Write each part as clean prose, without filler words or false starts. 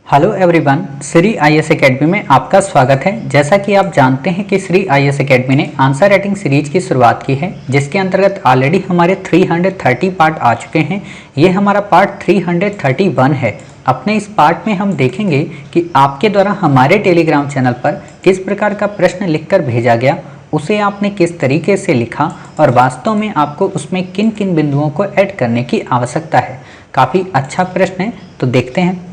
Hello everyone, Shri IAS academy में आपका स्वागत है। जैसा कि आप जानते हैं कि श्री आईएएस एकेडमी ने आंसर राइटिंग सीरीज की शुरुआत की है, जिसके अंतर्गत ऑलरेडी हमारे 330 पार्ट आ चुके हैं। ये हमारा पार्ट 331 है। अपने इस पार्ट में हम देखेंगे कि आपके द्वारा हमारे टेलीग्राम चैनल पर किस प्रकार का प्रश्न लिखकर भेजा गया, उसे आपने किस तरीके से लिखा और वास्तव में आपको उसमें किन किन बिंदुओं को ऐड करने की आवश्यकता है। काफ़ी अच्छा प्रश्न है, तो देखते हैं।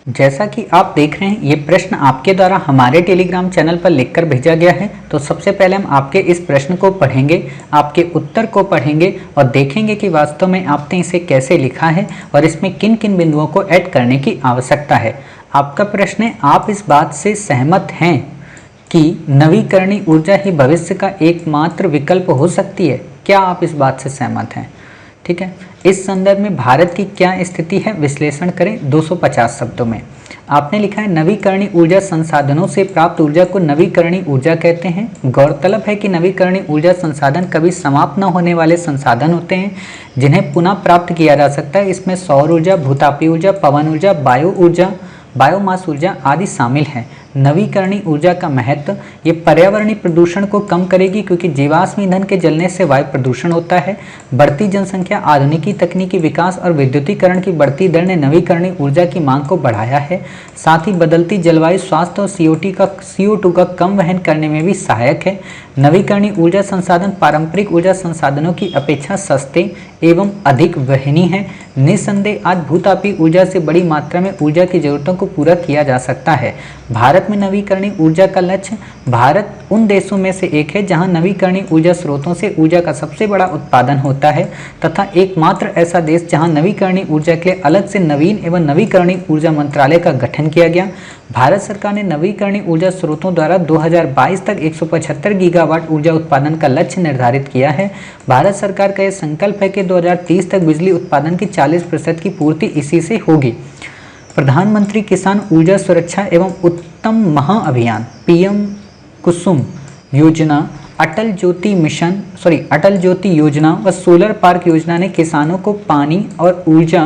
जैसा कि आप देख रहे हैं, ये प्रश्न आपके द्वारा हमारे टेलीग्राम चैनल पर लिखकर भेजा गया है। तो सबसे पहले हम आपके इस प्रश्न को पढ़ेंगे, आपके उत्तर को पढ़ेंगे और देखेंगे कि वास्तव में आपने इसे कैसे लिखा है और इसमें किन किन बिंदुओं को ऐड करने की आवश्यकता है। आपका प्रश्न है, आप इस बात से सहमत हैं कि नवीकरणीय ऊर्जा ही भविष्य का एकमात्र विकल्प हो सकती है? क्या आप इस बात से सहमत हैं? ठीक है। इस संदर्भ में भारत की क्या स्थिति है, विश्लेषण करें 250 शब्दों में। आपने लिखा है, नवीकरणीय ऊर्जा संसाधनों से प्राप्त ऊर्जा को नवीकरणीय ऊर्जा कहते हैं। गौरतलब है कि नवीकरणीय ऊर्जा संसाधन कभी समाप्त न होने वाले संसाधन होते हैं जिन्हें पुनः प्राप्त किया जा सकता है। इसमें सौर ऊर्जा, भूतापीय ऊर्जा, पवन ऊर्जा, वायु ऊर्जा, बायोमास ऊर्जा आदि शामिल हैं। नवीकरणीय ऊर्जा का महत्व, ये पर्यावरणीय प्रदूषण को कम करेगी क्योंकि जीवाश्म ईंधन के जलने से वायु प्रदूषण होता है। बढ़ती जनसंख्या, आधुनिकी तकनीकी विकास और विद्युतीकरण की बढ़ती दर ने नवीकरणीय ऊर्जा की मांग को बढ़ाया है। साथ ही बदलती जलवायु स्वास्थ्य और CO2 का कम वहन करने में भी सहायक है। नवीकरणीय ऊर्जा संसाधन पारंपरिक ऊर्जा संसाधनों की अपेक्षा सस्ते एवं अधिक वहनीय है। निस्संदेह आज भूतापीय ऊर्जा से बड़ी मात्रा में ऊर्जा की जरूरतों को पूरा किया जा सकता है। भारत में नवीकरणीय ऊर्जा का लक्ष्य, भारत उन देशों में से एक है जहां नवीकरणीय ऊर्जा स्रोतों से ऊर्जा का सबसे बड़ा उत्पादन होता है तथा एकमात्र ऐसा देश जहां नवीकरणीय ऊर्जा के लिए अलग से नवीन एवं नवीकरणीय ऊर्जा मंत्रालय का गठन किया गया। भारत सरकार ने नवीकरणीय ऊर्जा स्रोतों द्वारा 2022 तक 175 गीगावाट ऊर्जा उत्पादन का लक्ष्य निर्धारित किया है। भारत सरकार का यह संकल्प है कि 2030 तक बिजली उत्पादन की 40% की पूर्ति इसी से होगी। प्रधानमंत्री किसान ऊर्जा सुरक्षा एवं उत्तम महाअभियान PM कुसुम योजना, अटल ज्योति योजना व सोलर पार्क योजना ने किसानों को पानी और ऊर्जा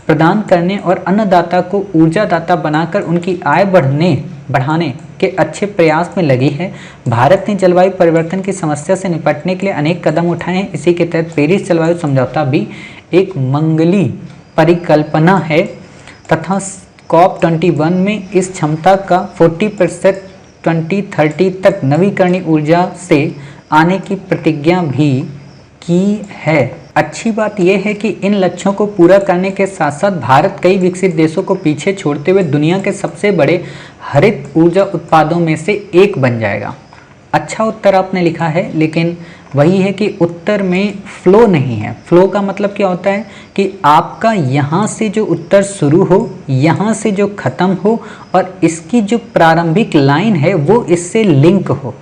प्रदान करने और अन्नदाता को ऊर्जादाता बनाकर उनकी आय बढ़ाने के अच्छे प्रयास में लगी है। भारत ने जलवायु परिवर्तन की समस्या से निपटने के लिए अनेक कदम उठाए हैं। इसी के तहत पेरिस जलवायु समझौता भी एक मंगली परिकल्पना है तथा COP21 में इस क्षमता का 40% 2030 तक नवीकरणीय ऊर्जा से आने की प्रतिज्ञा भी की है। अच्छी बात यह है कि इन लक्ष्यों को पूरा करने के साथ साथ भारत कई विकसित देशों को पीछे छोड़ते हुए दुनिया के सबसे बड़े हरित ऊर्जा उत्पादों में से एक बन जाएगा। अच्छा उत्तर आपने लिखा है, लेकिन वही है कि उत्तर में फ्लो नहीं है। फ्लो का मतलब क्या होता है कि आपका यहाँ से जो उत्तर शुरू हो, यहाँ से जो खत्म हो और इसकी जो प्रारंभिक लाइन है वो इससे लिंक हो,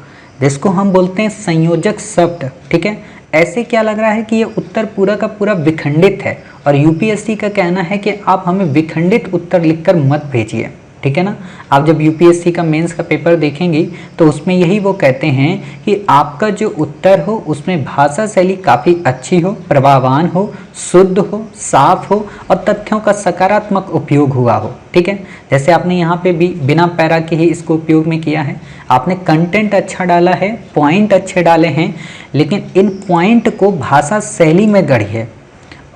जिसको हम बोलते हैं संयोजक शब्द। ठीक है, ऐसे क्या लग रहा है कि ये उत्तर पूरा का पूरा विखंडित है और UPSC का कहना है कि आप हमें विखंडित उत्तर लिखकर मत भेजिए। ठीक है ना। आप जब UPSC का मेंस का पेपर देखेंगे तो उसमें यही वो कहते हैं कि आपका जो उत्तर हो उसमें भाषा शैली काफ़ी अच्छी हो, प्रभावान हो, शुद्ध हो, साफ हो और तथ्यों का सकारात्मक उपयोग हुआ हो। ठीक है, जैसे आपने यहाँ पे भी बिना पैरा के ही इसको उपयोग में किया है। आपने कंटेंट अच्छा डाला है, पॉइंट अच्छे डाले हैं, लेकिन इन पॉइंट को भाषा शैली में गढ़िए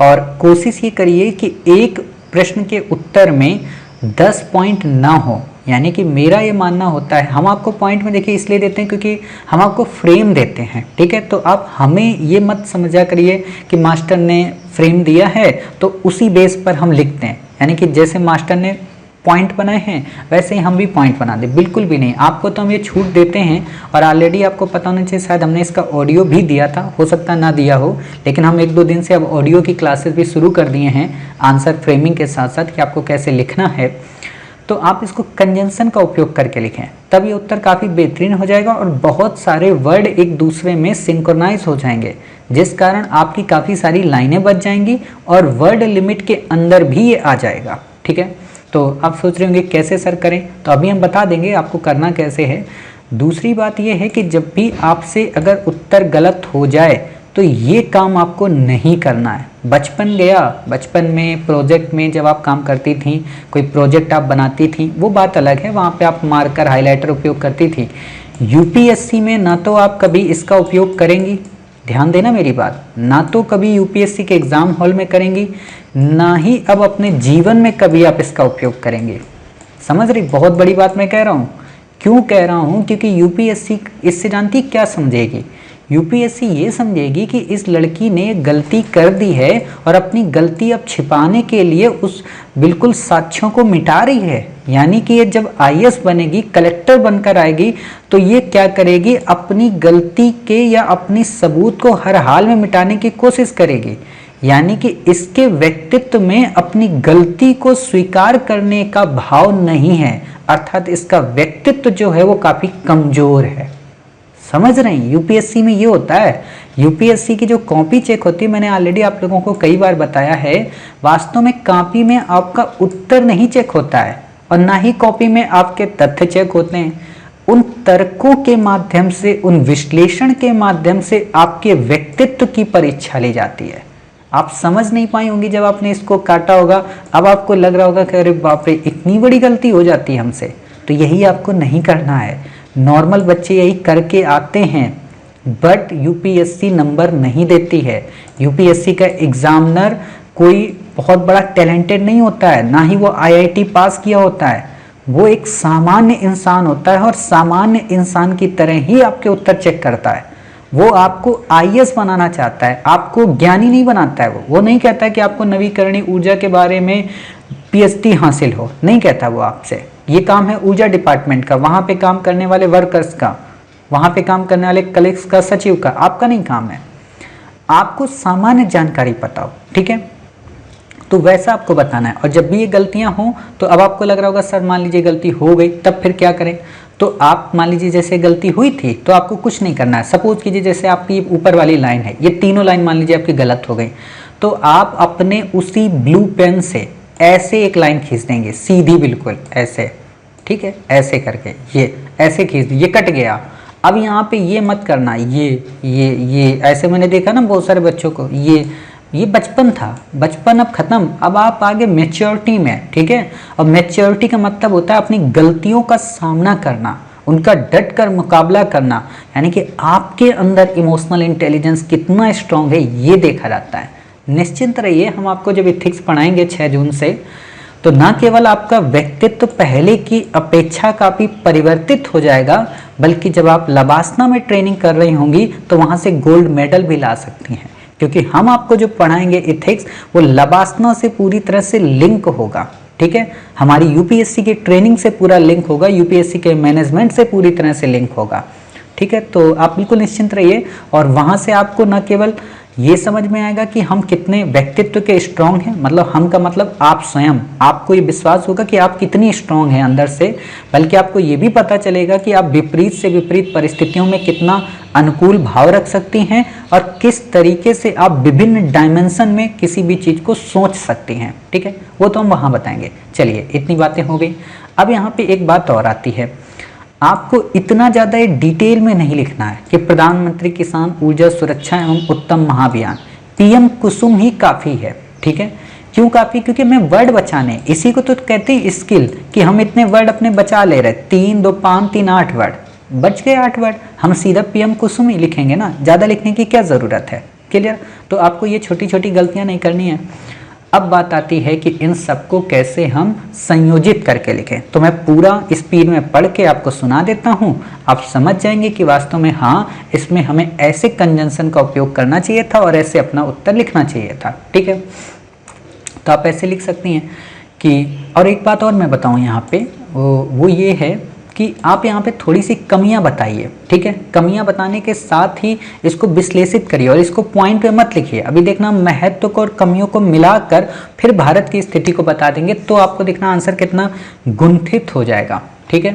और कोशिश ये करिए कि एक प्रश्न के उत्तर में 10 पॉइंट ना हो। यानी कि मेरा ये मानना होता है, हम आपको पॉइंट में देखिए इसलिए देते हैं क्योंकि हम आपको फ्रेम देते हैं। ठीक है, तो आप हमें ये मत समझा करिए कि मास्टर ने फ्रेम दिया है तो उसी बेस पर हम लिखते हैं। यानी कि जैसे मास्टर ने पॉइंट बनाए हैं वैसे ही हम भी पॉइंट बना दें, बिल्कुल भी नहीं। आपको तो हम ये छूट देते हैं और ऑलरेडी आपको पता होना चाहिए, शायद हमने इसका ऑडियो भी दिया था, हो सकता ना दिया हो, लेकिन हम 1-2 दिन से अब ऑडियो की क्लासेस भी शुरू कर दिए हैं आंसर फ्रेमिंग के साथ साथ कि आपको कैसे लिखना है। तो आप इसको कंजंक्शन का उपयोग करके लिखें, तब ये उत्तर काफ़ी बेहतरीन हो जाएगा और बहुत सारे वर्ड एक दूसरे में सिंक्रोनाइज हो जाएंगे, जिस कारण आपकी काफ़ी सारी लाइनें बच जाएंगी और वर्ड लिमिट के अंदर भी ये आ जाएगा। ठीक है, तो आप सोच रहे होंगे कैसे सर करें, तो अभी हम बता देंगे आपको करना कैसे है। दूसरी बात यह है कि जब भी आपसे अगर उत्तर गलत हो जाए तो ये काम आपको नहीं करना है। बचपन गया, बचपन में प्रोजेक्ट में जब आप काम करती थी, कोई प्रोजेक्ट आप बनाती थी, वो बात अलग है, वहाँ पे आप मार्कर हाइलाइटर उपयोग करती थी। यूपीएससी में ना तो आप कभी इसका उपयोग करेंगी, ध्यान देना मेरी बात, ना तो कभी यूपीएससी के एग्जाम हॉल में करेंगी, ना ही अब अपने जीवन में कभी आप इसका उपयोग करेंगे। समझ रही, बहुत बड़ी बात मैं कह रहा हूँ। क्यों कह रहा हूँ? क्योंकि यूपीएससी इससे जानती क्या समझेगी? यूपीएससी ये समझेगी कि इस लड़की ने गलती कर दी है और अपनी गलती अब छिपाने के लिए उस बिल्कुल साक्ष्यों को मिटा रही है। यानी कि ये जब आईएएस बनेगी, कलेक्टर बनकर आएगी, तो ये क्या करेगी? अपनी गलती के या अपनी सबूत को हर हाल में मिटाने की कोशिश करेगी। यानी कि इसके व्यक्तित्व में अपनी गलती को स्वीकार करने का भाव नहीं है, अर्थात इसका व्यक्तित्व जो है वो काफी कमजोर है। समझ रहे हैं? यूपीएससी में ये होता है। यूपीएससी की जो कॉपी चेक होती है, मैंने ऑलरेडी आप लोगों को कई बार बताया है, वास्तव में कॉपी में आपका उत्तर नहीं चेक होता है और ना ही कॉपी में आपके तथ्य चेक होते हैं। उन तर्कों के माध्यम से, उन विश्लेषण के माध्यम से आपके व्यक्तित्व की परीक्षा ली जाती है। आप समझ नहीं पाई होंगी जब आपने इसको काटा होगा। अब आपको लग रहा होगा कि अरे बाप रे, इतनी बड़ी गलती हो जाती है हमसे। तो यही आपको नहीं करना है। नॉर्मल बच्चे यही करके आते हैं, बट यूपीएससी नंबर नहीं देती है। यूपीएससी का एग्जामिनर कोई बहुत बड़ा टैलेंटेड नहीं होता है, ना ही वो आईआईटी पास किया होता है। वो एक सामान्य इंसान होता है और सामान्य इंसान की तरह ही आपके उत्तर चेक करता है। वो आपको आईएएस बनाना चाहता है, आपको ज्ञानी नहीं बनाता है। वो नहीं कहता है कि आपको नवीकरणीय ऊर्जा के बारे में पीएचडी हासिल हो, नहीं कहता वो आपसे। ये काम है ऊर्जा डिपार्टमेंट का, वहाँ पे काम करने वाले वर्कर्स का, वहाँ पे काम करने वाले कलेक्टर का, सचिव का। आपका नहीं काम है, आपको सामान्य जानकारी पता हो, ठीक है? तो वैसा आपको बताना है। और जब भी ये गलतियां हों तो अब आपको लग रहा होगा सर मान लीजिए गलती हो गई, तब फिर क्या करें? तो आप मान लीजिए जैसे गलती हुई थी तो आपको कुछ नहीं करना है। सपोज कीजिए जैसे आपकी ऊपर वाली लाइन है, ये तीनों लाइन मान लीजिए आपकी गलत हो गई, तो आप अपने उसी ब्लू पेन से ऐसे एक लाइन खींच देंगे, सीधी बिल्कुल ऐसे, ठीक है? ऐसे करके ये ऐसे खींच दी, ये कट गया। अब यहाँ पे ये मत करना, ये ऐसे मैंने देखा ना बहुत सारे बच्चों को, ये बचपन था, बचपन अब खत्म, अब आप आगे मैच्योरिटी में, ठीक है? और मैच्योरिटी का मतलब होता है अपनी गलतियों का सामना करना, उनका डट कर मुकाबला करना। यानी कि आपके अंदर इमोशनल इंटेलिजेंस कितना स्ट्रांग है ये देखा जाता है। निश्चिंत रहिए, हम आपको जब इथिक्स पढ़ाएंगे 6 जून से, तो ना केवल आपका व्यक्तित्व पहले की अपेक्षा काफ़ी परिवर्तित हो जाएगा, बल्कि जब आप लबासना में ट्रेनिंग कर रही होंगी तो वहाँ से गोल्ड मेडल भी ला सकती हैं। क्योंकि हम आपको जो पढ़ाएंगे इथिक्स, वो लबासना से पूरी तरह से लिंक होगा, ठीक है? हमारी यूपीएससी की ट्रेनिंग से पूरा लिंक होगा, यूपीएससी के मैनेजमेंट से पूरी तरह से लिंक होगा, ठीक है? तो आप बिल्कुल निश्चिंत रहिए। और वहाँ से आपको न केवल ये समझ में आएगा कि हम कितने व्यक्तित्व के स्ट्रांग हैं, मतलब हम का मतलब आप स्वयं, आपको ये विश्वास होगा कि आप कितनी स्ट्रांग हैं अंदर से, बल्कि आपको ये भी पता चलेगा कि आप विपरीत से विपरीत परिस्थितियों में कितना अनुकूल भाव रख सकती हैं और किस तरीके से आप विभिन्न डायमेंशन में किसी भी चीज़ को सोच सकती हैं, ठीक है? वो तो हम वहाँ बताएंगे। चलिए, इतनी बातें हो गई। अब यहाँ पे एक बात और आती है, आपको इतना ज़्यादा डिटेल में नहीं लिखना है कि प्रधानमंत्री किसान ऊर्जा सुरक्षा एवं उत्तम महाअभियान, पीएम कुसुम ही काफ़ी है, ठीक है? क्यों काफ़ी? क्योंकि मैं वर्ड बचाने, इसी को तो कहते हैं स्किल, कि हम इतने वर्ड अपने बचा ले रहे, 3 2 5 3 8 वर्ड, बच गए 8 वर्ड, हम सीधा पीएम कुसुम ही लिखेंगे ना, ज़्यादा लिखने की क्या ज़रूरत है? क्लियर? तो आपको ये छोटी छोटी गलतियाँ नहीं करनी है। अब बात आती है कि इन सबको कैसे हम संयोजित करके लिखें। तो मैं पूरा स्पीड में पढ़ के आपको सुना देता हूं, आप समझ जाएंगे कि वास्तव में हाँ, इसमें हमें ऐसे कंजंक्शन का उपयोग करना चाहिए था और ऐसे अपना उत्तर लिखना चाहिए था, ठीक है? तो आप ऐसे लिख सकती हैं कि, और एक बात और मैं बताऊं यहाँ पे, वो ये है कि आप यहाँ पे थोड़ी सी कमियां बताइए, ठीक है? कमियां बताने के साथ ही इसको विश्लेषित करिए और इसको पॉइंट पे मत लिखिए। अभी देखना, महत्व को और कमियों को मिलाकर फिर भारत की स्थिति को बता देंगे, तो आपको देखना आंसर कितना गुंठित हो जाएगा, ठीक है?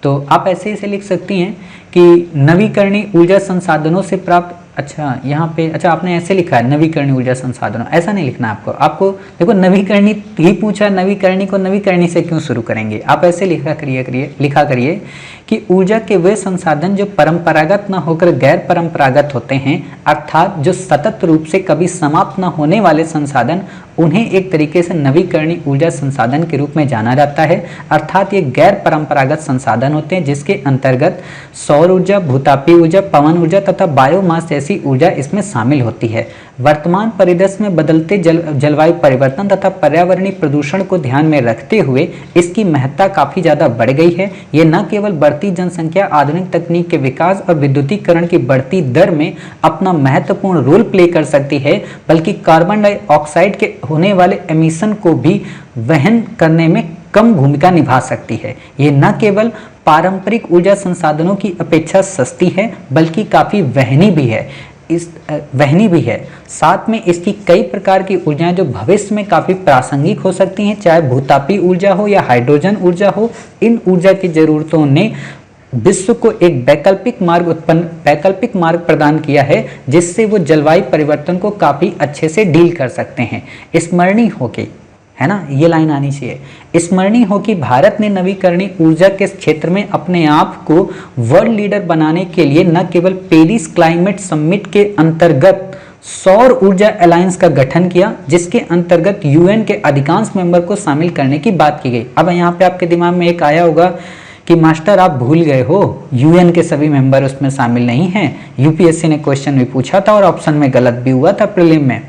तो आप ऐसे लिख सकती हैं कि नवीकरणीय ऊर्जा संसाधनों से प्राप्त अच्छा यहाँ पे, अच्छा आपने ऐसे लिखा है नवीकरणीय ऊर्जा संसाधनों, ऐसा नहीं लिखना आपको। आपको देखो नवीकरणीय ही पूछा, नवीकरणीय को नवीकरणीय से क्यों शुरू करेंगे, आप ऐसे लिखा करिए कि ऊर्जा के वे संसाधन जो परंपरागत न होकर गैर परंपरागत होते हैं, अर्थात जो सतत रूप से कभी समाप्त न होने वाले संसाधन, उन्हें एक तरीके से नवीकरणीय ऊर्जा संसाधन के रूप में जाना जाता है। अर्थात ये गैर परंपरागत संसाधन होते हैं जिसके अंतर्गत सौर ऊर्जा, भूतापीय ऊर्जा, पवन ऊर्जा तथा बायोमास जैसी ऊर्जा इसमें शामिल होती है। वर्तमान परिदृश्य में बदलते जलवायु परिवर्तन तथा पर्यावरणीय प्रदूषण को ध्यान में रखते हुए इसकी महत्ता काफी ज्यादा बढ़ गई है। ये न केवल बढ़ती जनसंख्या, आधुनिक तकनीक के विकास और विद्युतीकरण की बढ़ती दर में अपना महत्वपूर्ण रोल प्ले कर सकती है, बल्कि कार्बन डाइऑक्साइड के होने वाले एमिशन को भी वहन करने में कम भूमिका निभा सकती है। ये न केवल पारंपरिक ऊर्जा संसाधनों की अपेक्षा सस्ती है, बल्कि काफी वहनी भी है। साथ में इसकी कई प्रकार की ऊर्जाएं जो भविष्य में काफी प्रासंगिक हो सकती हैं, चाहे भूतापीय ऊर्जा हो या हाइड्रोजन ऊर्जा हो। इन ऊर्जा की जरूरतों ने विश्व को एक वैकल्पिक मार्ग प्रदान किया है, जिससे वो जलवायु परिवर्तन को काफी अच्छे से डील कर सकते हैं। स्मरणीय हो के, है ना, ये लाइन आनी चाहिए, स्मरणीय हो कि भारत ने नवीकरणीय ऊर्जा के क्षेत्र में अपने आप को वर्ल्ड लीडर बनाने के लिए न केवल पेरिस क्लाइमेट समिट के अंतर्गत सौर ऊर्जा अलायंस का गठन किया, जिसके अंतर्गत यूएन के अधिकांश मेंबर को शामिल करने की बात की गई। अब यहाँ पे आपके दिमाग में एक आया होगा कि मास्टर आप भूल गए हो, यूएन के सभी मेंबर उसमें शामिल नहीं हैं। यूपीएससी ने क्वेश्चन भी पूछा था और ऑप्शन में गलत भी हुआ था प्रीलिम में।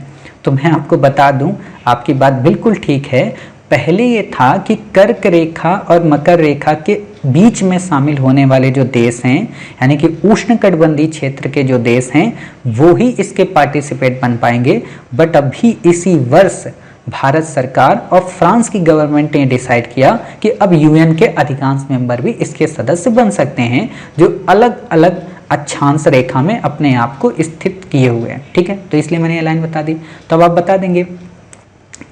तो मैं आपको बता दूं, आपकी बात बिल्कुल ठीक है। पहले ये था कि कर्क रेखा और मकर रेखा के बीच में शामिल होने वाले जो देश हैं, यानी कि उष्णकटिबंधीय क्षेत्र के जो देश हैं, वो ही इसके पार्टिसिपेट बन पाएंगे। बट अभी इसी वर्ष भारत सरकार और फ्रांस की गवर्नमेंट ने डिसाइड किया कि अब यूएन के अधिकांश मेंबर भी इसके सदस्य बन सकते हैं, जो अलग अलग अक्षांश रेखा में अपने आप को स्थित किए हुए हैं। ठीक है, तो इसलिए मैंने ये लाइन बता दी। तो अब आप बता देंगे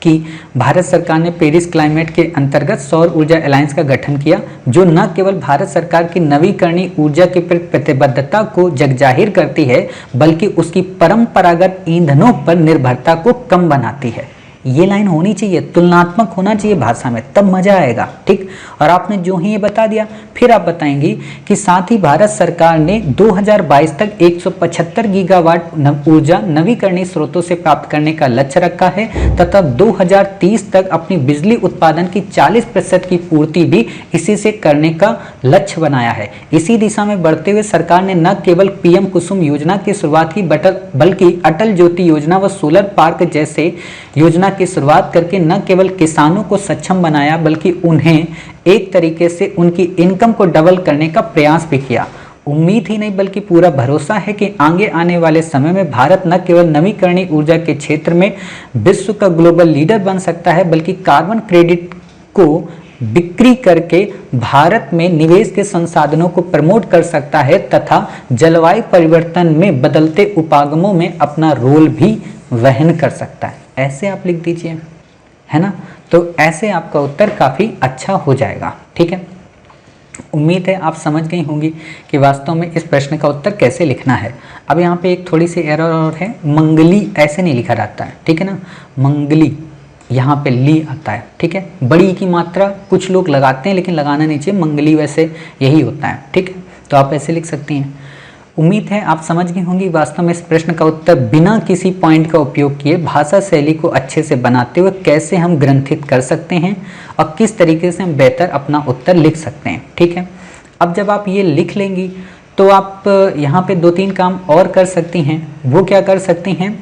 कि भारत सरकार ने पेरिस क्लाइमेट के अंतर्गत सौर ऊर्जा अलायंस का गठन किया, जो न केवल भारत सरकार की नवीकरणीय ऊर्जा की प्रतिबद्धता को जगजाहिर करती है, बल्कि उसकी परंपरागत ईंधनों पर निर्भरता को कम बनाती है। ये लाइन होनी चाहिए, तुलनात्मक होना चाहिए भाषा में, तब मजा आएगा। ठीक, और आपने जो ही ये बता दिया, फिर आप बताएंगी कि साथ ही भारत सरकार ने 2022 तक 175 गीगावाट ऊर्जा नवीकरणीय स्रोतों से प्राप्त करने का लक्ष्य रखा है, तथा 2030 तक अपनी बिजली उत्पादन की 40% की पूर्ति भी इसी से करने का लक्ष्य बनाया है। इसी दिशा में बढ़ते हुए सरकार ने न केवल पीएम कुसुम योजना की शुरुआत की, बल्कि अटल ज्योति योजना व सोलर पार्क जैसे योजना की शुरुआत करके न केवल किसानों को सक्षम बनाया, बल्कि उन्हें एक तरीके से उनकी इनकम को डबल करने का प्रयास भी किया। उम्मीद ही नहीं बल्कि पूरा भरोसा है कि आगे आने वाले समय में भारत न केवल नवीकरणीय ऊर्जा के क्षेत्र में विश्व का ग्लोबल लीडर बन सकता है, बल्कि कार्बन क्रेडिट को बिक्री करके भारत में निवेश के संसाधनों को प्रमोट कर सकता है, तथा जलवायु परिवर्तन में बदलते उपागमों में अपना रोल भी वहन कर सकता है। ऐसे आप लिख दीजिए, है ना। तो ऐसे आपका उत्तर काफी अच्छा हो जाएगा। ठीक है, उम्मीद है आप समझ गई होंगी कि वास्तव में इस प्रश्न का उत्तर कैसे लिखना है। अब यहाँ पे एक थोड़ी सी एरर और है, मंगली ऐसे नहीं लिखा जाता है। ठीक है ना, मंगली यहाँ पे ली आता है। ठीक है, बड़ी की मात्रा कुछ लोग लगाते हैं, लेकिन लगाना नहीं चाहिए, मंगली वैसे यही होता है। ठीक है, तो आप ऐसे लिख सकती हैं। उम्मीद है आप समझ गई होंगी वास्तव में इस प्रश्न का उत्तर बिना किसी पॉइंट का उपयोग किए भाषा शैली को अच्छे से बनाते हुए कैसे हम ग्रंथित कर सकते हैं और किस तरीके से हम बेहतर अपना उत्तर लिख सकते हैं। ठीक है, अब जब आप ये लिख लेंगी तो आप यहाँ पे 2-3 काम और कर सकती हैं। वो क्या कर सकती हैं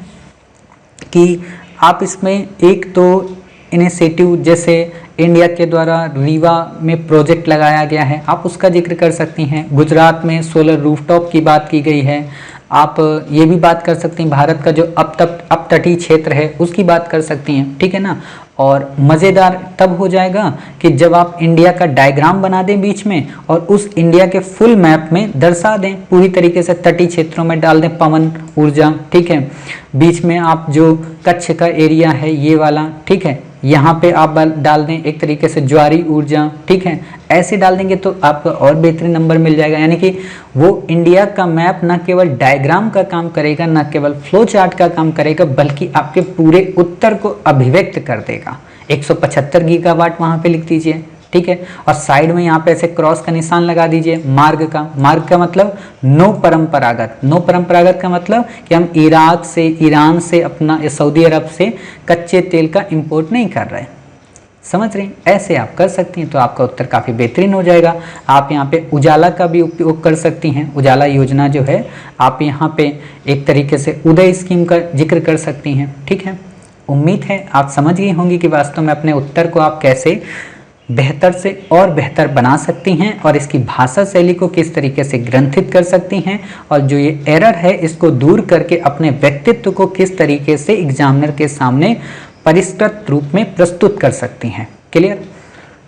कि आप इसमें एक तो इनिशिएटिव जैसे इंडिया के द्वारा रीवा में प्रोजेक्ट लगाया गया है, आप उसका जिक्र कर सकती हैं। गुजरात में सोलर रूफटॉप की बात की गई है। आप ये भी बात कर सकती हैं भारत का जो अपतटीय क्षेत्र है उसकी बात कर सकती हैं। ठीक है ना, और मज़ेदार तब हो जाएगा कि जब आप इंडिया का डायग्राम बना दें बीच में और उस इंडिया के फुल मैप में दर्शा दें, पूरी तरीके से तटीय क्षेत्रों में डाल दें पवन ऊर्जा। ठीक है, बीच में आप जो कच्छ का एरिया है ये वाला, ठीक है, यहाँ पे आप डाल दें एक तरीके से ज्वारी ऊर्जा, ठीक है, ऐसे डाल देंगे तो आपको और बेहतरीन नंबर मिल जाएगा। यानी कि वो इंडिया का मैप न केवल डायग्राम का काम करेगा, न केवल फ्लो चार्ट का काम करेगा, बल्कि आपके पूरे उत्तर को अभिव्यक्त कर देगा। 175 गीगावाट वहाँ पे लिख दीजिए, ठीक है, और साइड में यहाँ पे ऐसे क्रॉस का निशान लगा दीजिए मार्ग का मतलब नो परंपरागत। नो परंपरागत का मतलब कि हम इराक से, ईरान से, अपना सऊदी अरब से कच्चे तेल का इंपोर्ट नहीं कर रहे। समझ रहे हैं? ऐसे आप कर सकती हैं तो आपका उत्तर काफ़ी बेहतरीन हो जाएगा। आप यहाँ पे उजाला का भी उपयोग कर सकती हैं। उजाला योजना जो है, आप यहाँ पे एक तरीके से उदय स्कीम का जिक्र कर सकती हैं, ठीक है। उम्मीद है आप समझ गई होंगी कि वास्तव में अपने उत्तर को आप कैसे बेहतर से और बेहतर बना सकती हैं और इसकी भाषा शैली को किस तरीके से ग्रंथित कर सकती हैं, और जो ये एरर है इसको दूर करके अपने व्यक्तित्व को किस तरीके से एग्जामिनर के सामने परिष्कृत रूप में प्रस्तुत कर सकती हैं। क्लियर?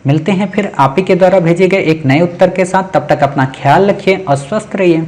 मिलते हैं फिर आप ही के द्वारा भेजे गए एक नए उत्तर के साथ। तब तक अपना ख्याल रखिए और स्वस्थ रहिए।